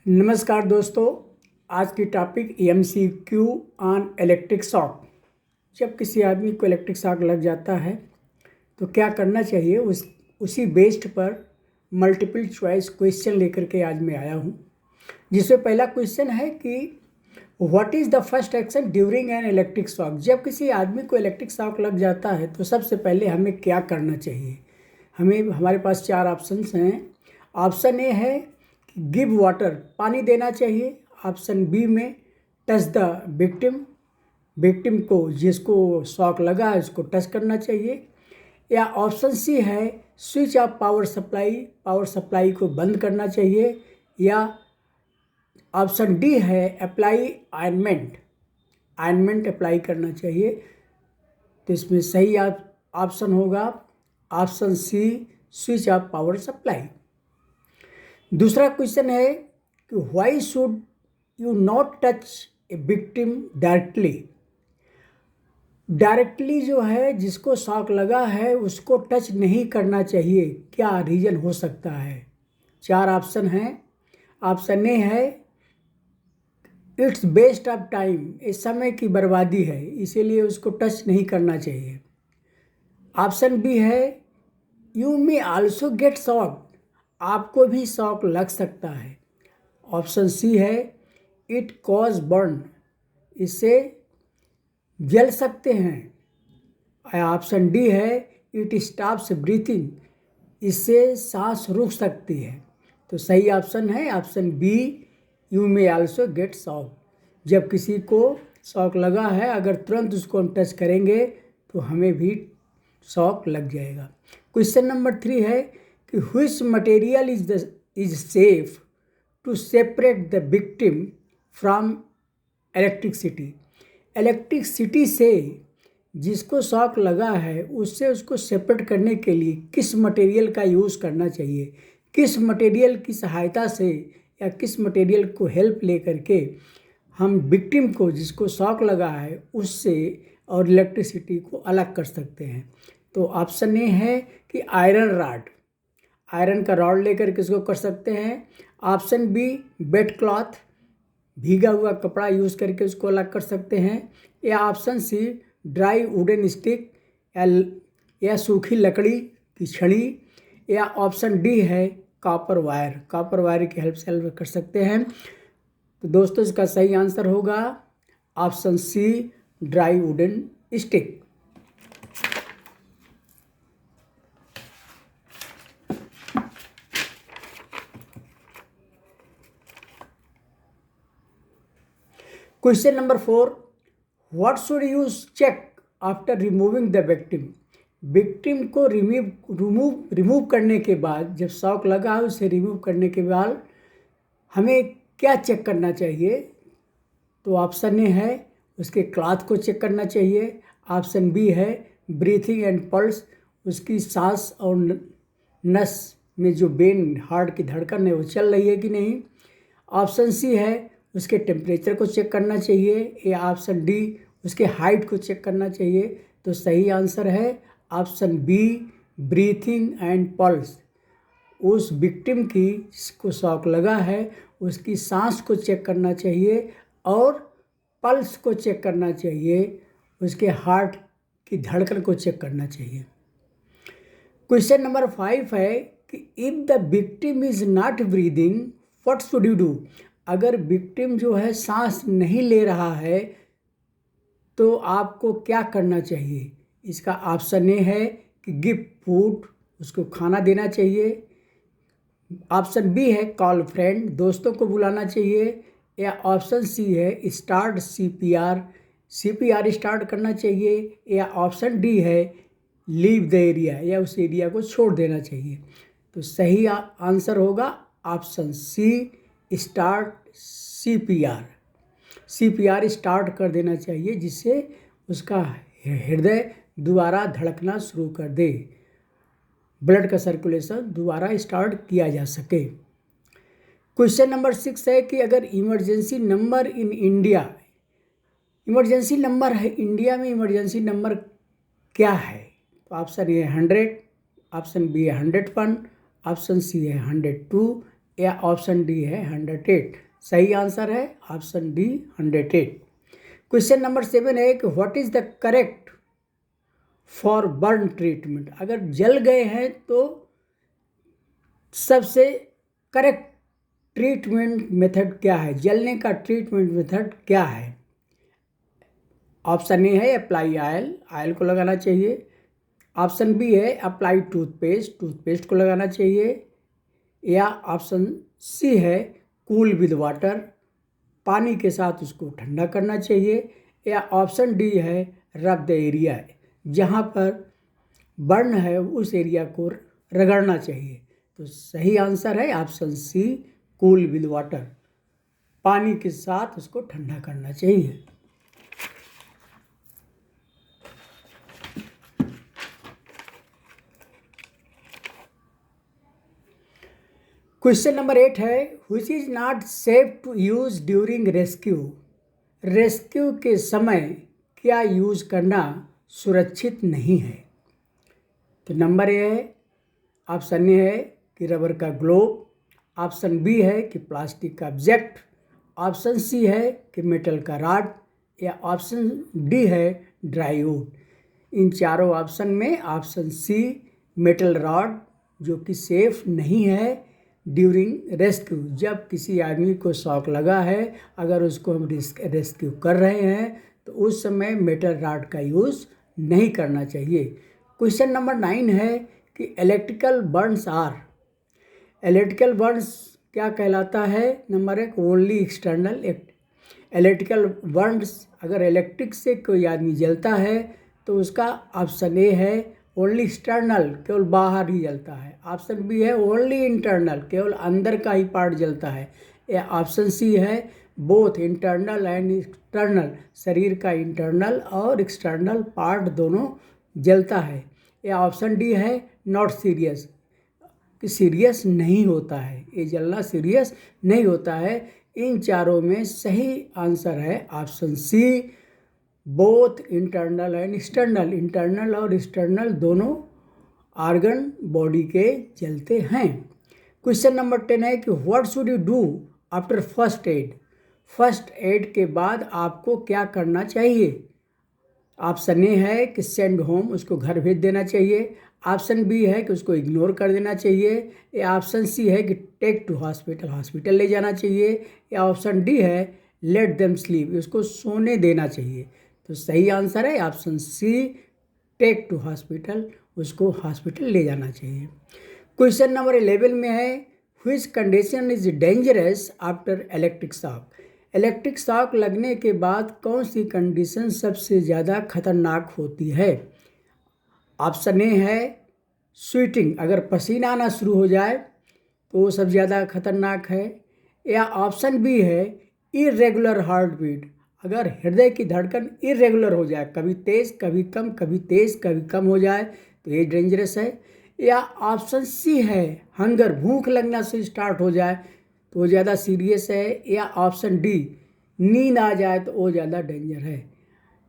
नमस्कार दोस्तों। आज की topic MCQ on electric shock. जब किसी आदमी को इलेक्ट्रिक शॉक लग जाता है तो क्या करना चाहिए, उसी बेस्ड पर मल्टीपल चॉइस क्वेश्चन लेकर के आज मैं आया हूँ। जिसमें पहला क्वेश्चन है कि what is the first action during an electric shock. जब किसी आदमी को इलेक्ट्रिक शॉक लग जाता है तो सबसे पहले हमें क्या करना चाहिए। हमारे पास 4 ऑप्शंस हैं। ऑप्शन ए है गिव वाटर, पानी देना चाहिए। ऑप्शन बी में टच द विक्टिम को, जिसको शॉक लगा है उसको टच करना चाहिए। या ऑप्शन सी है स्विच ऑफ पावर सप्लाई को बंद करना चाहिए। या ऑप्शन डी है अप्लाई आयरनमेंट अप्लाई करना चाहिए। तो इसमें सही ऑप्शन होगा option C, switch off power supply. दूसरा क्वेश्चन है कि why should you not touch a victim directly जो है जिसको शॉक लगा है उसको टच नहीं करना चाहिए। क्या रीज़न हो सकता है? 4 ऑप्शन हैं। ऑप्शन ए है इट्स वेस्ट ऑफ टाइम, इस समय की बर्बादी है इसीलिए उसको टच नहीं करना चाहिए। ऑप्शन बी है you may also get shock, आपको भी शॉक लग सकता है। ऑप्शन सी है इट कॉज बर्न, इससे जल सकते हैं। ऑप्शन डी है इट स्टॉप्स ब्रीथिंग, इससे सांस रुक सकती है। तो सही ऑप्शन है option B, you may also get shock. जब किसी को शॉक लगा है अगर तुरंत उसको हम टच करेंगे तो हमें भी शॉक लग जाएगा। क्वेश्चन नंबर 3 है कि which material is safe to separate the victim from electricity से जिसको शॉक लगा है उससे उसको सेपरेट करने के लिए किस मटेरियल का यूज़ करना चाहिए, किस मटेरियल की सहायता से या किस मटेरियल को हेल्प ले करके हम विक्टिम को, जिसको शॉक लगा है, उससे और इलेक्ट्रिसिटी को अलग कर सकते हैं। तो ऑप्शन ए है कि आयरन का रॉड लेकर के इसको कर सकते हैं। ऑप्शन बी वेट क्लॉथ, भीगा हुआ कपड़ा यूज़ करके उसको अलग कर सकते हैं। या option C dry wooden stick या सूखी लकड़ी की छड़ी। या ऑप्शन डी है कॉपर वायर की हेल्प से अलग कर सकते हैं। तो दोस्तों इसका सही आंसर होगा option C, dry wooden stick. Question number 4, what should you check after removing the victim को रिमूव करने के बाद, जब शॉक लगा है उसे रिमूव करने के बाद हमें क्या चेक करना चाहिए। तो ऑप्शन ए है उसके क्लॉथ को चेक करना चाहिए। ऑप्शन बी है ब्रीथिंग एंड पल्स, उसकी सांस और नस में जो वेन, हार्ट की धड़कन है वो चल रही है कि नहीं। ऑप्शन सी है उसके टेम्परेचर को चेक करना चाहिए। या ऑप्शन डी उसके हाइट को चेक करना चाहिए। तो सही आंसर है option B, breathing and pulse. उस विक्टिम की जिसको शॉक लगा है उसकी सांस को चेक करना चाहिए और पल्स को चेक करना चाहिए, उसके हार्ट की धड़कन को चेक करना चाहिए। क्वेश्चन नंबर 5 है कि if the victim is not breathing what should you do. अगर विक्टिम जो है सांस नहीं ले रहा है तो आपको क्या करना चाहिए। इसका ऑप्शन ए है कि गिव फूड, उसको खाना देना चाहिए। ऑप्शन बी है कॉल फ्रेंड, दोस्तों को बुलाना चाहिए। या ऑप्शन सी है स्टार्ट सीपीआर स्टार्ट करना चाहिए। या ऑप्शन डी है लीव द एरिया, या उस एरिया को छोड़ देना चाहिए। तो सही आंसर होगा option C, start CPR start कर देना चाहिए, जिससे उसका हृदय दोबारा धड़कना शुरू कर दे, ब्लड का सर्कुलेशन दोबारा स्टार्ट किया जा सके। क्वेश्चन नंबर 6 है कि अगर emergency number in India, emergency number है इंडिया में, इमरजेंसी नंबर क्या है। तो ऑप्शन ए है 100, ऑप्शन बी है 101, ऑप्शन सी है 102 या ऑप्शन डी है 108। सही आंसर है ऑप्शन डी 108। क्वेश्चन नंबर 7 है कि what is the correct for burn treatment. अगर जल गए हैं तो सबसे करेक्ट ट्रीटमेंट मेथड क्या है, जलने का ट्रीटमेंट मेथड क्या है। ऑप्शन ए है अप्लाई ऑयल, ऑयल को लगाना चाहिए। ऑप्शन बी है अप्लाई टूथपेस्ट, टूथपेस्ट को लगाना चाहिए। या ऑप्शन सी है कूल विद वाटर, पानी के साथ उसको ठंडा करना चाहिए। या ऑप्शन डी है रब द एरिया, जहाँ पर बर्न है उस एरिया को रगड़ना चाहिए। तो सही आंसर है option C cool with water, पानी के साथ उसको ठंडा करना चाहिए। क्वेश्चन नंबर 8 है which is not safe to use during rescue. Rescue के समय क्या यूज करना सुरक्षित नहीं है। तो नंबर ए है, ऑप्शन ए है कि रबर का ग्लोव, ऑप्शन बी है कि प्लास्टिक का ऑब्जेक्ट, ऑप्शन सी है कि मेटल का रॉड, या ऑप्शन डी है ड्राईवुड। इन चारों ऑप्शन में ऑप्शन सी मेटल रॉड जो कि सेफ नहीं है ड्यूरिंग रेस्क्यू। जब किसी आदमी को शॉक लगा है, अगर उसको हम रेस्क्यू कर रहे हैं तो उस समय मेटल रॉड का यूज़ नहीं करना चाहिए। क्वेश्चन नंबर 9 है कि इलेक्ट्रिकल बर्न्स क्या कहलाता है। Number 1 only external. Electrical Burns, अगर इलेक्ट्रिक से कोई आदमी जलता है तो उसका ऑप्शन ए है ओनली एक्सटर्नल, केवल बाहर ही जलता है। ऑप्शन बी है ओनली इंटरनल, केवल अंदर का ही पार्ट जलता है। या ऑप्शन सी है बोथ इंटरनल एंड एक्सटर्नल, शरीर का इंटरनल और एक्सटर्नल पार्ट दोनों जलता है। या ऑप्शन डी है नॉट सीरियस, कि सीरियस नहीं होता है, ये जलना सीरियस नहीं होता है। इन चारों में सही आंसर है option C both internal and external. Internal और एक्सटर्नल दोनों आर्गन बॉडी के जलते हैं। क्वेश्चन नंबर 10 है कि what should you do after first aid. First aid के बाद आपको क्या करना चाहिए। ऑप्शन ए है कि सेंड होम, उसको घर भेज देना चाहिए। ऑप्शन बी है कि उसको इग्नोर कर देना चाहिए। या ऑप्शन सी है कि टेक टू हॉस्पिटल ले जाना चाहिए। या ऑप्शन डी है लेट देम स्लीप, उसको सोने देना चाहिए। तो सही आंसर है option C take to hospital, उसको हॉस्पिटल ले जाना चाहिए। क्वेश्चन नंबर 11 में है which condition is dangerous after electric shock. Electric shock लगने के बाद कौन सी कंडीशन सबसे ज़्यादा खतरनाक होती है। ऑप्शन ए है स्वेटिंग, अगर पसीना आना शुरू हो जाए तो वो सब ज़्यादा खतरनाक है। या ऑप्शन बी है इरेगुलर हार्ट बीट, अगर हृदय की धड़कन इरेगुलर हो जाए, कभी तेज़ कभी कम, कभी तेज़ कभी कम हो जाए, तो ये डेंजरस है। या ऑप्शन सी है हंगर, भूख लगना से स्टार्ट हो जाए तो वो ज़्यादा सीरियस है। या ऑप्शन डी नींद आ जाए तो वो ज़्यादा डेंजर है।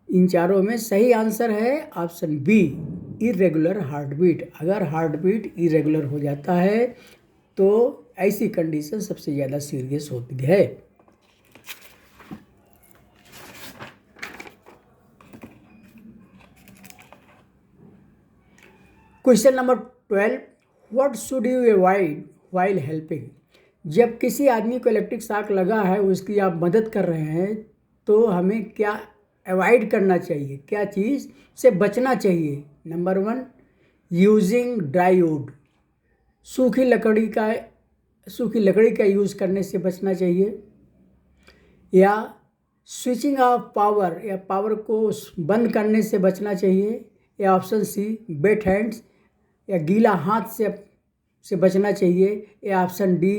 इन चारों में सही आंसर है option B irregular heart beat. अगर हार्ट बीट इरेगुलर हो जाता है तो ऐसी कंडीशन सबसे ज़्यादा सीरियस होती है। Question number 12 what should you avoid while helping. जब किसी आदमी को इलेक्ट्रिक शॉक लगा है, उसकी आप मदद कर रहे हैं, तो हमें क्या अवॉइड करना चाहिए, क्या चीज़ से बचना चाहिए। नंबर 1 यूजिंग ड्राई वुड, सूखी लकड़ी का यूज़ करने से बचना चाहिए। या स्विचिंग ऑफ पावर, या पावर को बंद करने से बचना चाहिए। या ऑप्शन सी वेट हैंड्स, या गीला हाथ से बचना चाहिए। या ऑप्शन डी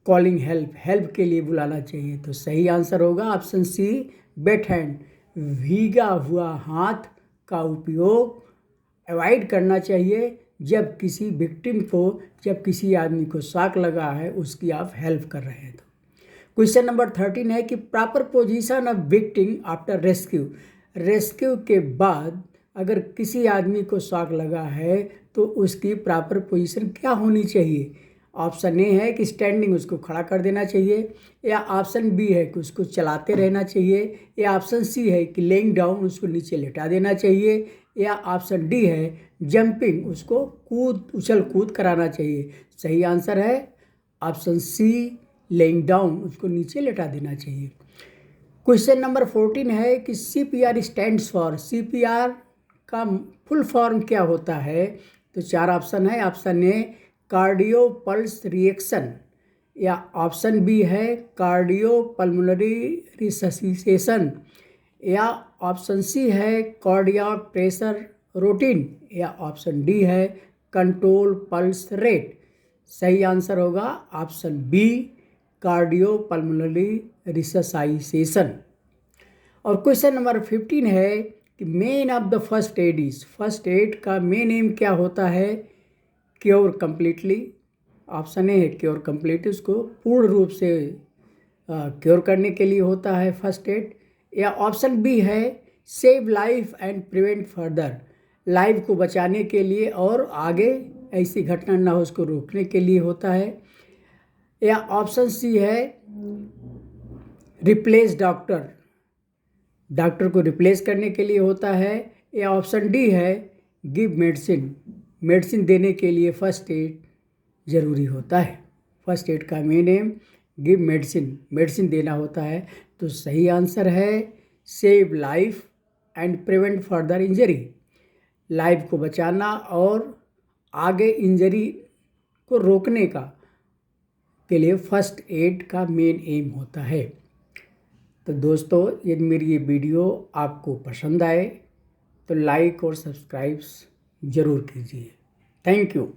कॉलिंग हेल्प के लिए बुलाना चाहिए। तो सही आंसर होगा ऑप्शन सी वेट हैंड, भीगा हुआ हाथ का उपयोग अवॉइड करना चाहिए जब किसी विक्टिम को, जब किसी आदमी को शॉक लगा है, उसकी आप हेल्प कर रहे हैं। तो क्वेश्चन नंबर 13 है कि proper position of victim after rescue के बाद अगर किसी आदमी को शॉक लगा है तो उसकी प्रॉपर पोजीशन क्या होनी चाहिए। ऑप्शन ए है कि स्टैंडिंग, उसको खड़ा कर देना चाहिए, या ऑप्शन बी है कि उसको चलाते रहना चाहिए, या ऑप्शन सी है कि लेइंग डाउन, उसको नीचे लेटा देना चाहिए, या ऑप्शन डी है जंपिंग, उसको उछल कूद कराना चाहिए। सही आंसर है ऑप्शन सी, लेइंग डाउन, उसको नीचे लेटा देना चाहिए। क्वेश्चन नंबर 14 है कि CPR स्टैंड्स फॉर, CPR का फुल फॉर्म क्या होता है? तो 4 ऑप्शन है। Option A cardio pulse reaction, या ऑप्शन बी है कार्डियो पल्मोनरी रिससिटेशन, या ऑप्शन सी है कार्डियक प्रेशर रूटीन, या ऑप्शन डी है कंट्रोल पल्स रेट। सही आंसर होगा ऑप्शन बी, कार्डियो पल्मोनरी रिससाइटेशन। और क्वेश्चन नंबर 15 है कि main of the first aid is, first aid का मेन एम क्या होता है? Cure completely. ऑप्शन ए है क्योर कंप्लीट, उसको पूर्ण रूप से क्योर करने के लिए होता है फर्स्ट एड, या ऑप्शन बी है save life and prevent further, life को बचाने के लिए और आगे ऐसी घटना ना हो उसको रोकने के लिए होता है, या ऑप्शन सी है रिप्लेस डॉक्टर, डॉक्टर को रिप्लेस करने के लिए होता है, या ऑप्शन डी है गिव मेडिसिन, मेडिसिन देने के लिए फर्स्ट एड ज़रूरी होता है। फर्स्ट एड का main M give medicine, medicine देना होता है। तो सही आंसर है save life and prevent further injury, life को बचाना और आगे इंजरी को रोकने का के लिए फर्स्ट एड का मेन एम होता है। तो दोस्तों, यदि मेरी ये वीडियो आपको पसंद आए तो लाइक और सब्सक्राइब ज़रूर कीजिए। Thank you.